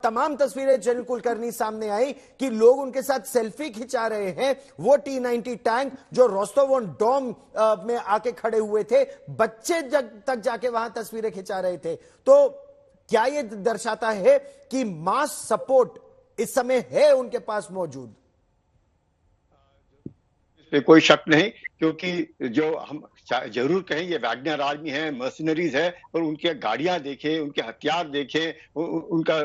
तमाम तस्वीरें जनरल कुलकर्णी सामने आई कि लोग उनके साथ सेल्फी खिंचा रहे हैं। वो T-90 टैंक जो रोस्टोव ऑन डॉन में आके खड़े हुए थे, बच्चे तक जाके वहां तस्वीरें खिंचा रहे थे। तो क्या ये दर्शाता है कि मास सपोर्ट इस समय है उनके पास मौजूद? इसमें कोई शक नहीं, क्योंकि जो हम जरूर कहें ये वैगनर आर्मी है, मर्सिनरीज है, और उनके गाड़ियां देखे, उनके हथियार देखे, उनका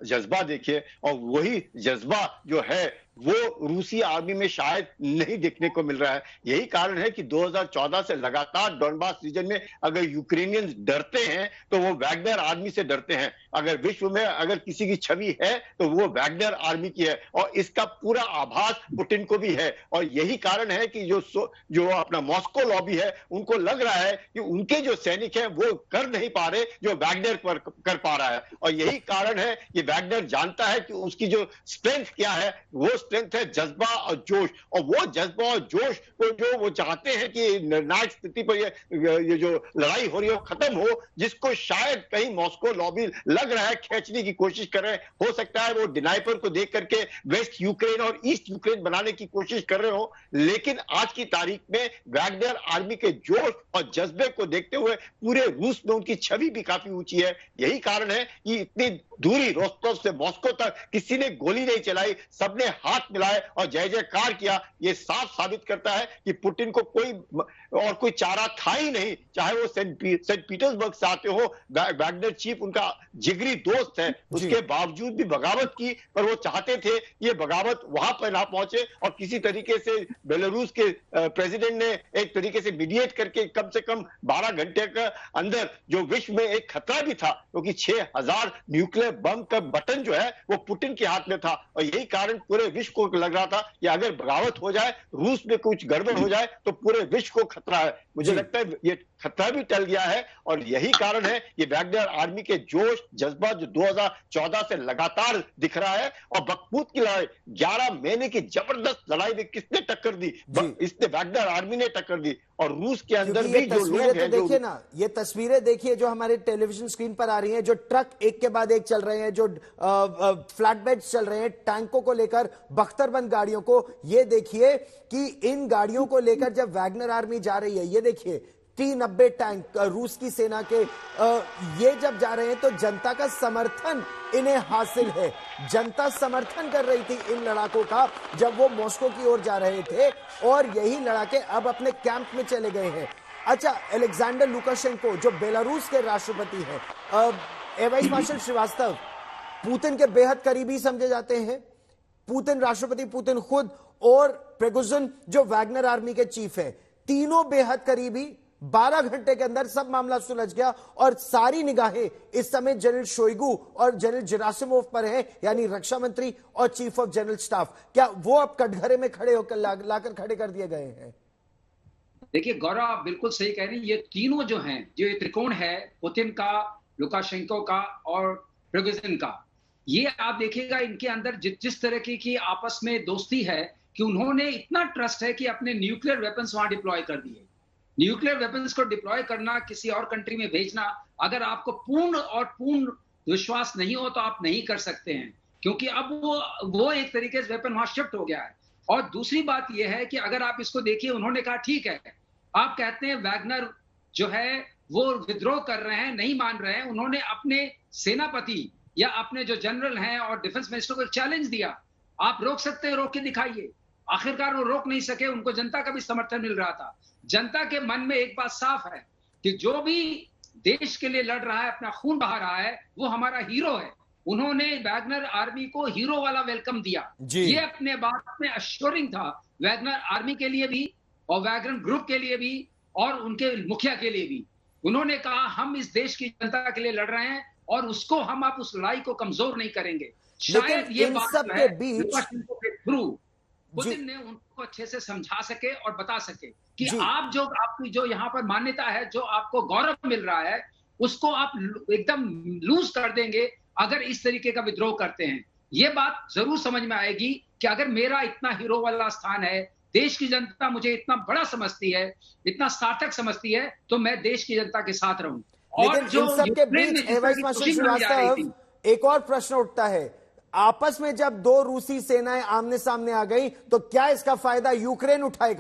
जज्बा देखे, और वही जज्बा जो है वो रूसी आर्मी में शायद नहीं देखने को मिल रहा है। यही कारण है कि 2014 से लगातार डॉनबास रीजन में अगर यूक्रेनियंस डरते हैं तो वो वैगनर आर्मी से डरते हैं। अगर विश्व में अगर किसी की छवि है तो वो वैगनर आर्मी की है, और इसका पूरा आभास पुतिन को भी है। और यही कारण है कि जो अपना मॉस्को लॉबी है, उनको लग रहा है कि उनके जो सैनिक हैं वो कर नहीं पा रहे जो वैगनर कर पा रहा है। और यही कारण है कि वैगनर जानता है कि उसकी जो स्ट्रेंथ क्या है, वो स्ट्रेंथ है जज्बा और जोश। और वो जज्बा और जोश को जो वो चाहते हैं कि निर्णायक स्थिति पर ये जो लड़ाई हो रही है वो खत्म हो, जिसको शायद कहीं मॉस्को लॉबी लग रहा है खींचने की कोशिश कर रहे हैं। हो सकता है वो डिनाइपर को देख करके वेस्ट यूक्रेन और ईस्ट यूक्रेन बनाने की कोशिश कर रहे हो, लेकिन आज की तारीख में वैगनर आर्मी के जोश और जज्बे को देखते हुए पूरे रूस में उनकी छवि भी काफी ऊंची है। यही कारण है कि इतनी दूरी रोस्टोव से मॉस्को तक किसी ने गोली नहीं चलाई, सबने हाथ मिलाए और जय जयकार किया। यह साफ साबित करता है कि पुतिन को कोई चारा था ही नहीं, चाहे वो सेंट पीटर्सबर्ग से आते हो। वैगनर चीफ उनका जिगरी दोस्त है, उसके बावजूद भी बगावत की, पर वो चाहते थे ये बगावत वहां पर ना पहुंचे, और किसी तरीके से बेलारूस के प्रेसिडेंट ने एक तरीके से मीडिएट करके कम से कम 12 घंटे के अंदर जो विश्व में एक खतरा भी था, क्योंकि 6000 न्यूक्लियर बम का बटन जो है वो पुतिन के हाथ में था। और यही कारण पूरे विश्व को लग रहा था कि अगर बगावत हो जाए, रूस में कुछ गड़बड़ हो जाए तो पूरे विश्व को खतरा है। मुझे लगता है ये खतरा भी टल गया है, और यही कारण है ये वैगनर आर्मी के जोश जज्बा जो 2014 से लगातार दिख रहा है। और बखमूत की लड़ाई 11 महीने की जबरदस्त लड़ाई में किसने टक्कर दी? इसने वैगनर आर्मी ने टक्कर दी। और रूस के अंदर भी जो लोग हैं, देखिए ना, ये तस्वीरें देखिए जो हमारे टेलीविजन स्क्रीन पर आ रही हैं, जो ट्रक एक के बाद एक चल रहे हैं, जो फ्लैटबेड्स चल रहे हैं टैंकों को लेकर, बख्तरबंद गाड़ियों को। ये देखिए कि इन गाड़ियों को लेकर जब वैगनर आर्मी जा रही है, ये देखिए T-90 टैंक रूस की सेना के, ये जब जा रहे हैं तो जनता का समर्थन इन्हें हासिल है। जनता समर्थन कर रही थी इन लड़ाकों का जब वो मॉस्को की ओर जा रहे थे, और यही लड़ाके अब अपने कैंप में चले गए हैं। अच्छा, अलेक्जेंडर लुकाशेंको जो बेलारूस के राष्ट्रपति हैं, air vice marshal Srivastava Putin के बेहद करीबी समझे जाते हैं। पुतिन, राष्ट्रपति पुतिन खुद, और प्रिगोजिन जो वैगनर आर्मी के चीफ है, तीनों बेहद करीबी। 12 घंटे के अंदर सब मामला सुलझ गया, और सारी निगाहें इस समय जनरल शोइगु और जनरल जेरासिमोव पर है, यानी रक्षा मंत्री और चीफ ऑफ जनरल स्टाफ। क्या वो अब कटघरे में खड़े होकर लाकर खड़े कर दिए गए हैं? देखिए गौरव, आप बिल्कुल सही कह रहे हैं। ये तीनों जो हैं, जो ये त्रिकोण है, पुतिन का, लुकाशेंको का और प्रिगोजिन का, ये आप देखिएगा इनके अंदर जिस तरह की आपस में दोस्ती है कि उन्होंने इतना ट्रस्ट है कि अपने न्यूक्लियर वेपन्स वहां डिप्लॉय कर दिए। न्यूक्लियर वेपन्स को डिप्लॉय करना, किसी और कंट्री में भेजना, अगर आपको पूर्ण विश्वास नहीं हो तो आप नहीं कर सकते हैं, क्योंकि अब वो एक तरीके से वेपन वहां शिफ्ट हो गया है। और दूसरी बात यह है कि अगर आप इसको देखिए, उन्होंने कहा ठीक है, आप कहते हैं वैगनर जो है वो विद्रोह कर रहे हैं, नहीं मान रहे हैं। उन्होंने अपने सेनापति या अपने जो जनरल हैं और डिफेंस मिनिस्टर को एक चैलेंज दिया, आप रोक सकते हैं, रोक के दिखाइए। आखिरकार वो रोक नहीं सके, उनको जनता का भी समर्थन मिल रहा था। जनता के मन में एक बात साफ है कि जो भी देश के लिए लड़ रहा है, अपना खून बहा रहा है, वो हमारा हीरो है। उन्होंने वैगनर आर्मी को हीरो वाला वेलकम दिया। ये अपने बात में अश्योरिंग था वैगनर आर्मी के लिए भी, और वैगनर ग्रुप के लिए भी, और उनके मुखिया के लिए भी। उन्होंने कहा हम इस देश की जनता के लिए लड़ रहे हैं, और उसको हम आप उस लड़ाई को कमजोर नहीं करेंगे। शायद ये बात है के थ्रू पुतिन ने उनको अच्छे से समझा सके और बता सके कि आपकी जो यहाँ पर मान्यता है, जो आपको गौरव मिल रहा है, उसको आप एकदम लूज कर देंगे अगर इस तरीके का विद्रोह करते हैं। ये बात जरूर समझ में आएगी कि अगर मेरा इतना हीरो वाला स्थान है, देश की जनता मुझे इतना बड़ा समझती है, इतना सार्थक समझती है, तो मैं देश की जनता के साथ रहूं। और जो इन सबके बीच एक और प्रश्न उठता है, आपस में जब दो रूसी सेनाएं आमने सामने आ गई तो क्या इसका फायदा यूक्रेन उठाएगा?